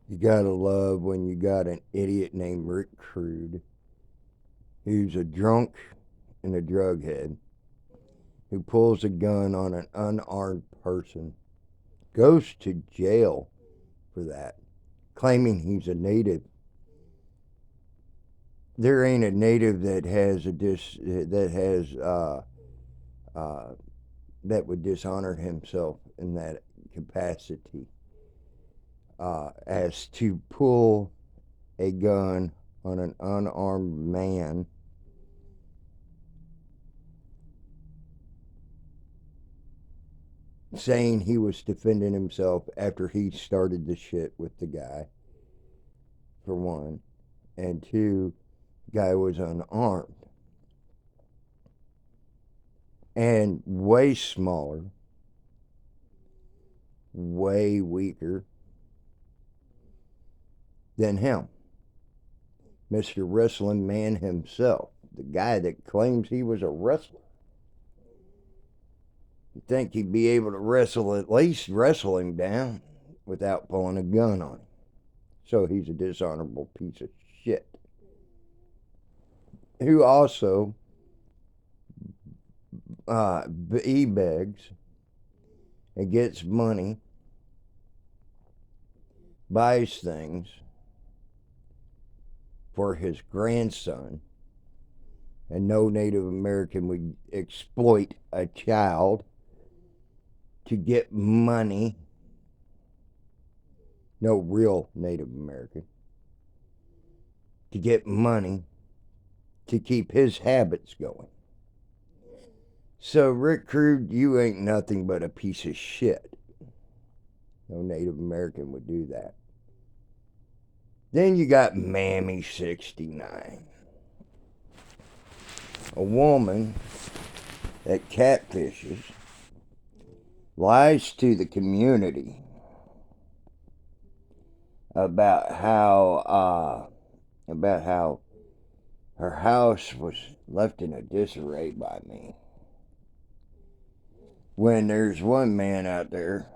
You gotta love when you got an idiot named Rick Crude, who's a drunk and a drug head, who pulls a gun on an unarmed person, goes to jail for that, claiming he's a native. There ain't a native that has uh, that would dishonor himself in that capacity, as to pull a gun on an unarmed man, saying he was defending himself after he started the shit with the guy, for one, and two, guy was unarmed and way smaller, way weaker than him. Mr. Wrestling Man himself, the guy that claims he was a wrestler. You'd think he'd be able to wrestle, at least wrestle him down without pulling a gun on him. So he's a dishonorable piece of shit. Who also he begs and gets money, buys things for his grandson, and no Native American would exploit a child to get money. No real Native American. To get money to keep his habits going. So, Rick Crude, you ain't nothing but a piece of shit. No Native American would do that. Then you got Mamy69, a woman that catfishes, lies to the community about how her house was left in a disarray by me. When there's one man out there,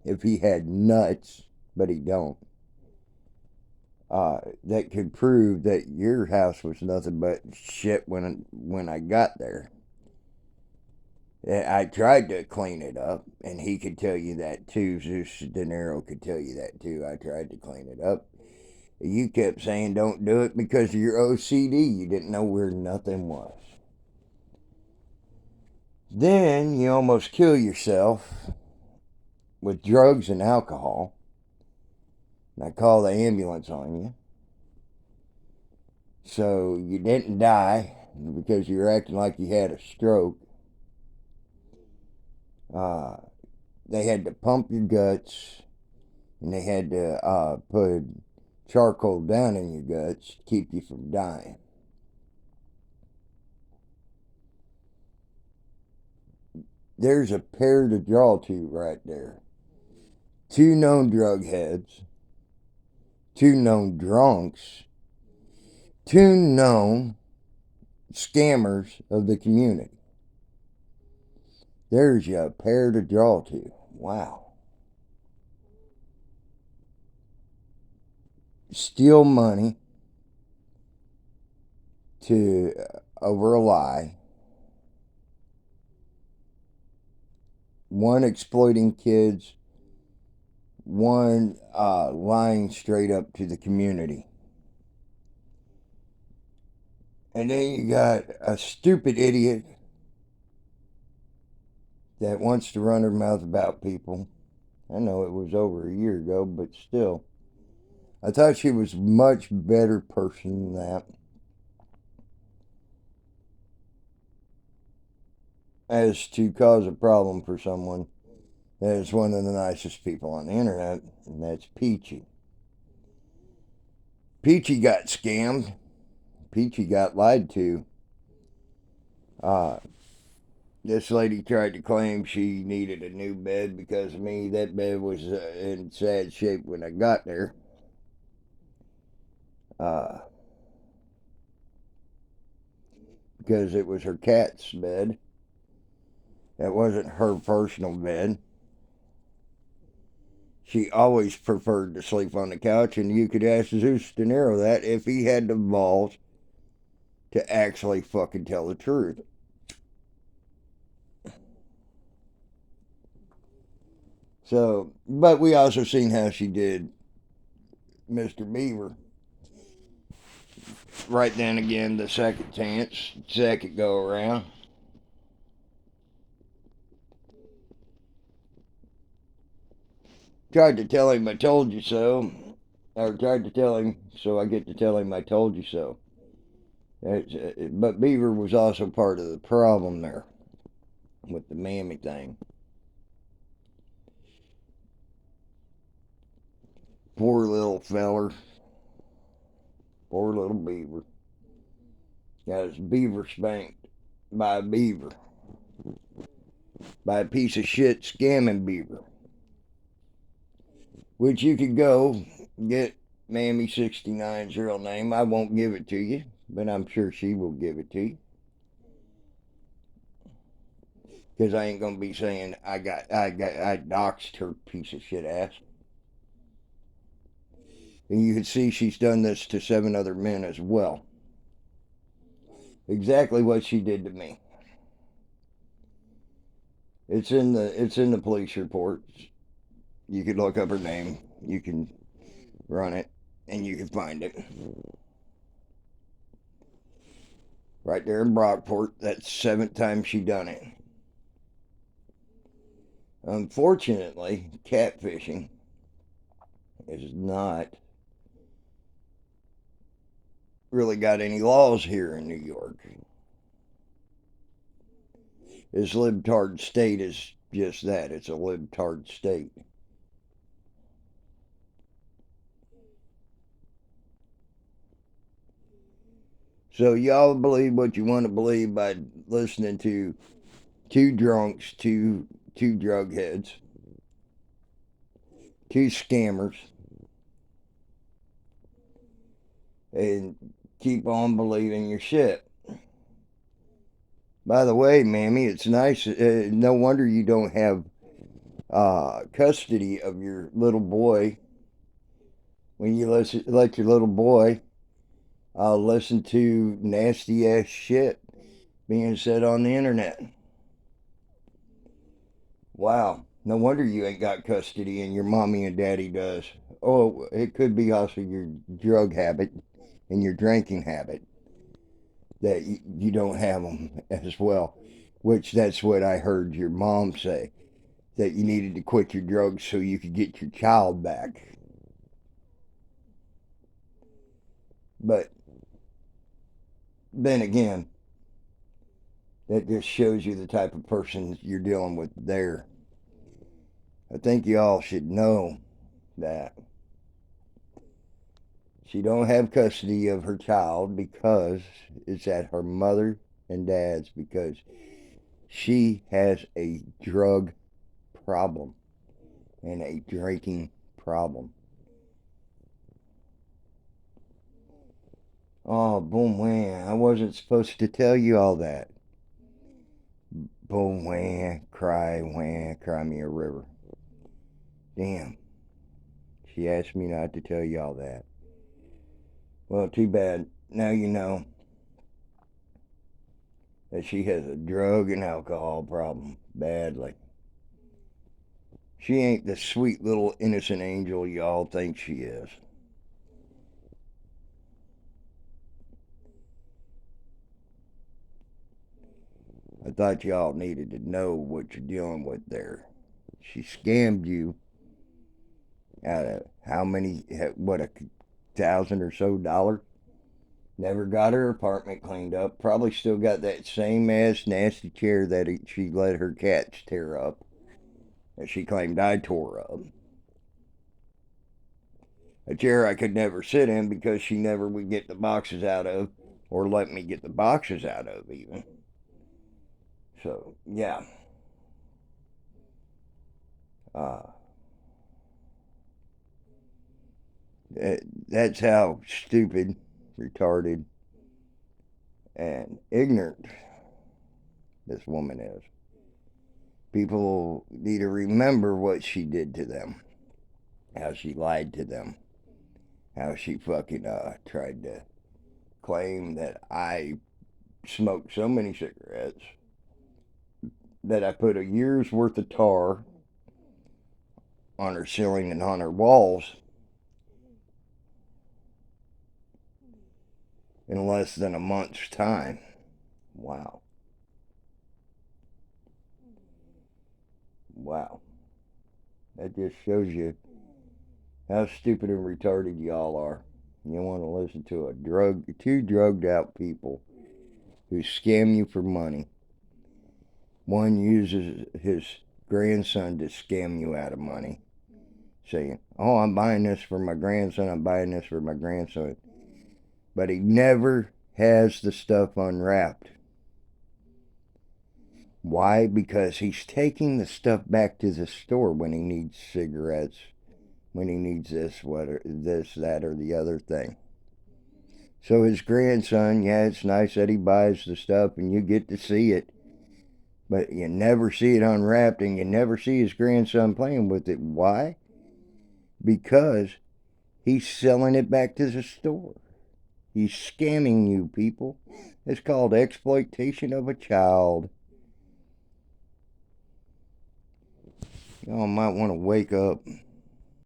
if he had nuts, but he don't, that could prove that your house was nothing but shit when I got there. I tried to clean it up, and he could tell you that too. Zeus De Niro could tell you that too. I tried to clean it up. You kept saying don't do it because of your OCD. You didn't know where nothing was. Then you almost kill yourself with drugs and alcohol. And I call the ambulance on you. So you didn't die because you were acting like you had a stroke. They had to pump your guts, and they had to put charcoal down in your guts to keep you from dying. There's a pair to draw to right there. Two known drug heads, two known drunks, two known scammers of the community. There's your pair to draw to. Wow. Steal money to over a lie. One exploiting kids, one lying straight up to the community. And then you got a stupid idiot that wants to run her mouth about people. I know it was over a year ago, but still. I thought she was a much better person than that. As to cause a problem for someone that is one of the nicest people on the internet, and that's Peachy. Peachy got scammed. Peachy got lied to. This lady tried to claim she needed a new bed because of me. That bed was in sad shape when I got there. Because it was her cat's bed. It wasn't her personal bed. She always preferred to sleep on the couch, and you could ask Zeus De Niro that if he had the balls to actually fucking tell the truth. So, but we also seen how she did Mr. Beaver. Right then again, the second chance, second go around. Tried to tell him I told you so. Or tried to tell him so I get to tell him I told you so. But Beaver was also part of the problem there with the mammy thing. Poor little feller. Poor little Beaver. Got his beaver spanked by a beaver. By a piece of shit scamming beaver. Which you could go get Mamy69's real name. I won't give it to you, but I'm sure she will give it to you. Because I ain't gonna be saying I doxed her piece of shit ass. And you can see she's done this to 7 other men as well. Exactly what she did to me. It's in the police reports. You could look up her name. You can run it, and you can find it. Right there in Brockport. That's the 7th time she done it. Unfortunately, catfishing is not really got any laws here in New York. This libtard state is just that. It's a libtard state. So y'all believe what you want to believe by listening to two drunks, two drug heads, two scammers, and keep on believing your shit. By the way, Mammy, it's nice. No wonder you don't have custody of your little boy when you let your little boy listen to nasty ass shit being said on the internet. Wow. No wonder you ain't got custody and your mommy and daddy does. Oh, it could be also your drug habit and your drinking habit that you don't have them as well. Which that's what I heard your mom say, that you needed to quit your drugs so you could get your child back. But then again, that just shows you the type of person you're dealing with there. I think y'all should know that she don't have custody of her child because it's at her mother and dad's, because she has a drug problem and a drinking problem. Oh, boom, wham. I wasn't supposed to tell you all that. Boom, wham, cry me a river. Damn. She asked me not to tell you all that. Well, too bad. Now you know that she has a drug and alcohol problem badly. She ain't the sweet little innocent angel y'all think she is. I thought y'all needed to know what you're dealing with there. She scammed you out of how many, what, $1,000 or so? Never got her apartment cleaned up. Probably still got that same ass nasty chair that she let her cats tear up, that she claimed I tore up. A chair I could never sit in because she never would get the boxes out of, or let me get the boxes out of even. So, yeah. That's how stupid, retarded, and ignorant this woman is. People need to remember what she did to them. how she lied to them, how she fucking tried to claim that I smoked so many cigarettes that I put a year's worth of tar on her ceiling and on her walls in less than a month's time. Wow. Wow. That just shows you how stupid and retarded y'all are. You want to listen to two drugged out people who scam you for money. One uses his grandson to scam you out of money, saying, "Oh, I'm buying this for my grandson, I'm buying this for my grandson." But he never has the stuff unwrapped. Why? Because he's taking the stuff back to the store when he needs cigarettes, when he needs this, that, or the other thing. So his grandson, yeah, it's nice that he buys the stuff and you get to see it, but you never see it unwrapped and you never see his grandson playing with it. Why? Because he's selling it back to the store. He's scamming you, people. It's called exploitation of a child. Y'all might want to wake up.